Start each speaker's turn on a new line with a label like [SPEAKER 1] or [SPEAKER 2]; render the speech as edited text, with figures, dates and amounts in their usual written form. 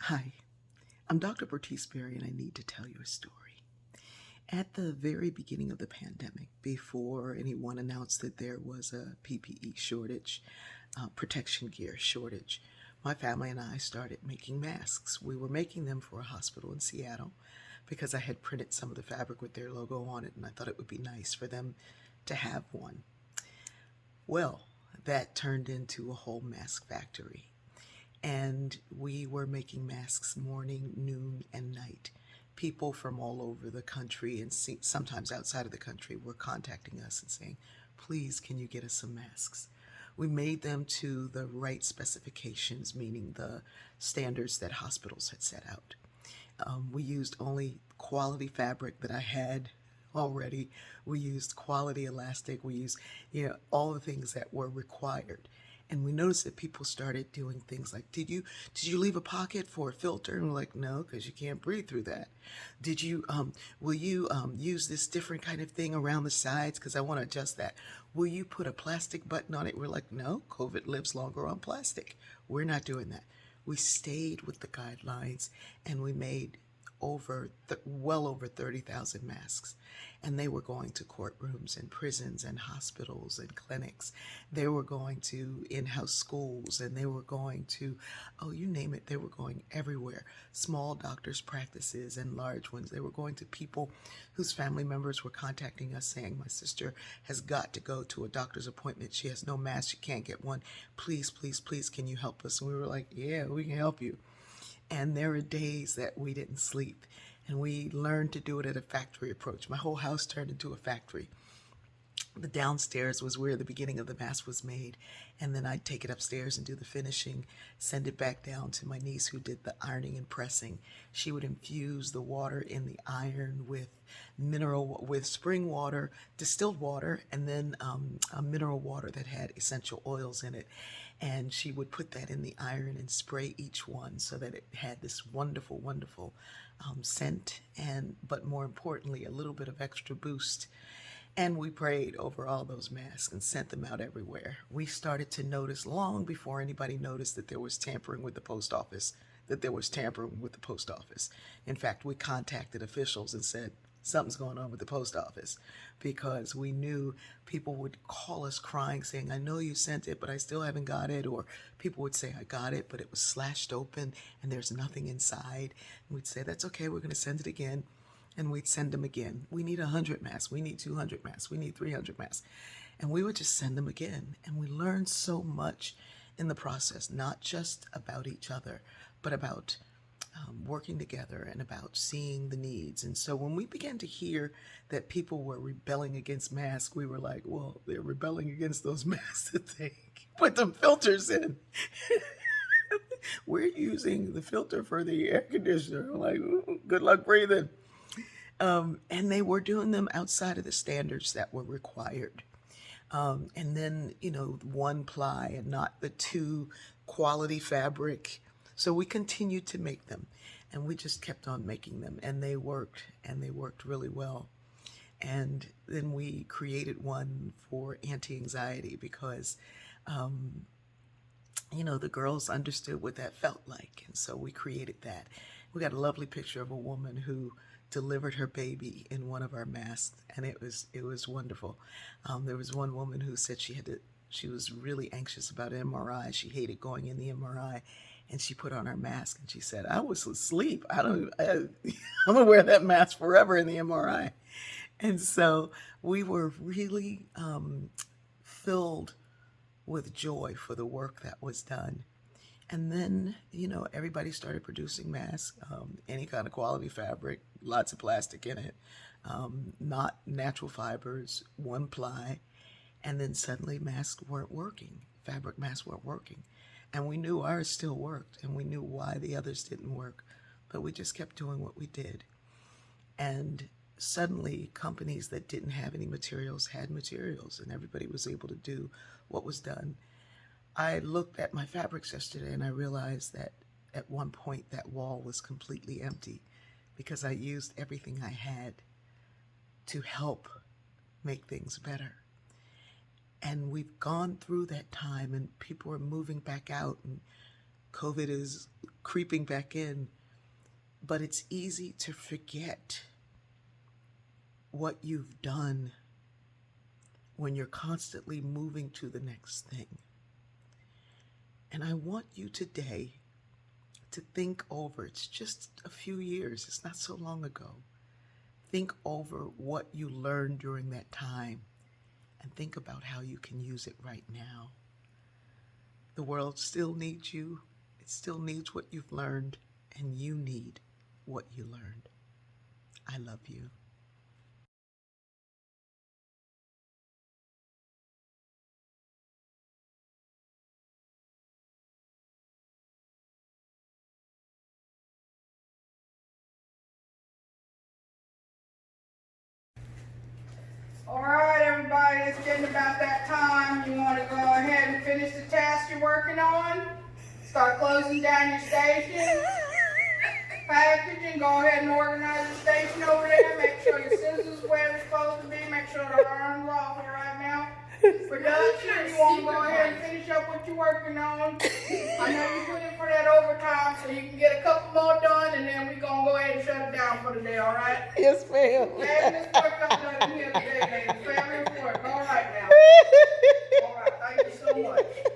[SPEAKER 1] Hi, I'm Dr. Bertice Berry, and I need to tell you a story. At the very beginning of the pandemic, before anyone announced that there was a PPE shortage, protection gear shortage, my family and I started making masks. We were making them for a hospital in Seattle because I had printed some of the fabric with their logo on it, and I thought it would be nice for them to have one. Well, that turned into a whole mask factory. And we were making masks morning, noon, and night. People from all over the country and sometimes outside of the country were contacting us and saying, please, can you get us some masks? We made them to the right specifications, meaning the standards that hospitals had set out. We used only quality fabric that I had already. We used quality elastic. We used, all the things that were required. And we noticed that people started doing things like, did you leave a pocket for a filter? And we're like, no, because you can't breathe through that. Will you use this different kind of thing around the sides? Because I want to adjust that. Will you put a plastic button on it? We're like, no, COVID lives longer on plastic. We're not doing that. We stayed with the guidelines, and we made well over 30,000 masks. And they were going to courtrooms and prisons and hospitals and clinics. They were going to in-house schools, and they were going to, oh, you name it, they were going everywhere. Small doctors' practices and large ones. They were going to people whose family members were contacting us saying, my sister has got to go to a doctor's appointment. She has no mask. She can't get one. Please, please, please, can you help us? And we were like, yeah, we can help you. And there were days that we didn't sleep, and we learned to do it at a factory approach. My whole house turned into a factory. The downstairs was where the beginning of the mask was made, and then I'd take it upstairs and do the finishing, send it back down to my niece who did the ironing and pressing. She would infuse the water in the iron with spring water, distilled water, and then a mineral water that had essential oils in it. And she would put that in the iron and spray each one so that it had this wonderful, wonderful scent, but more importantly, a little bit of extra boost. And we prayed over all those masks and sent them out everywhere. We started to notice long before anybody noticed that there was tampering with the post office, In fact, we contacted officials and said, something's going on with the post office, because we knew people would call us crying saying, I know you sent it, but I still haven't got it. Or people would say, I got it, but it was slashed open and there's nothing inside. And we'd say, that's okay, we're going to send it again. And we'd send them again. We need 100 masks. We need 200 masks. We need 300 masks. And we would just send them again. And we learned so much in the process, not just about each other, but about working together and about seeing the needs. And so when we began to hear that people were rebelling against masks, we were like, well, they're rebelling against those masks that they put them filters in. We're using the filter for the air conditioner. I'm like, good luck breathing. And they were doing them outside of the standards that were required. And then, one ply and not the two quality fabric. So we continued to make them, and we just kept on making them, and they worked really well. And then we created one for anti-anxiety because, the girls understood what that felt like. And so we created that. We got a lovely picture of a woman who delivered her baby in one of our masks, and it was wonderful. There was one woman who said she was really anxious about an MRI. She hated going in the MRI, and she put on her mask and she said, I was asleep. I'm gonna wear that mask forever in the MRI. And so we were really filled with joy for the work that was done. And then, everybody started producing masks, any kind of quality fabric, lots of plastic in it, not natural fibers, one ply. And then suddenly masks weren't working. Fabric masks weren't working. And we knew ours still worked, and we knew why the others didn't work. But we just kept doing what we did. And suddenly companies that didn't have any materials had materials, and everybody was able to do what was done. I looked at my fabrics yesterday and I realized that at one point that wall was completely empty because I used everything I had to help make things better. And we've gone through that time, and people are moving back out, and COVID is creeping back in, but it's easy to forget what you've done when you're constantly moving to the next thing. And I want you today to think over, it's just a few years, it's not so long ago. Think over what you learned during that time and think about how you can use it right now. The world still needs you. It still needs what you've learned, and you need what you learned. I love you.
[SPEAKER 2] All right, everybody, it's getting about that time. You want to go ahead and finish the task you're working on. Start closing down your station. Packaging, go ahead and organize the station over there. Make sure your scissors where they're supposed to be. Make sure the arms are off here right now. Production, you want to go ahead and finish up what you're working on. I know you put in for that overtime, so you can get a couple more done, and then we're going to go ahead and shut it down for the day, all right?
[SPEAKER 1] Yes, ma'am.
[SPEAKER 2] Fabulous work I've done here today, ladies. Fabulous work. All right now. All right, thank you so much.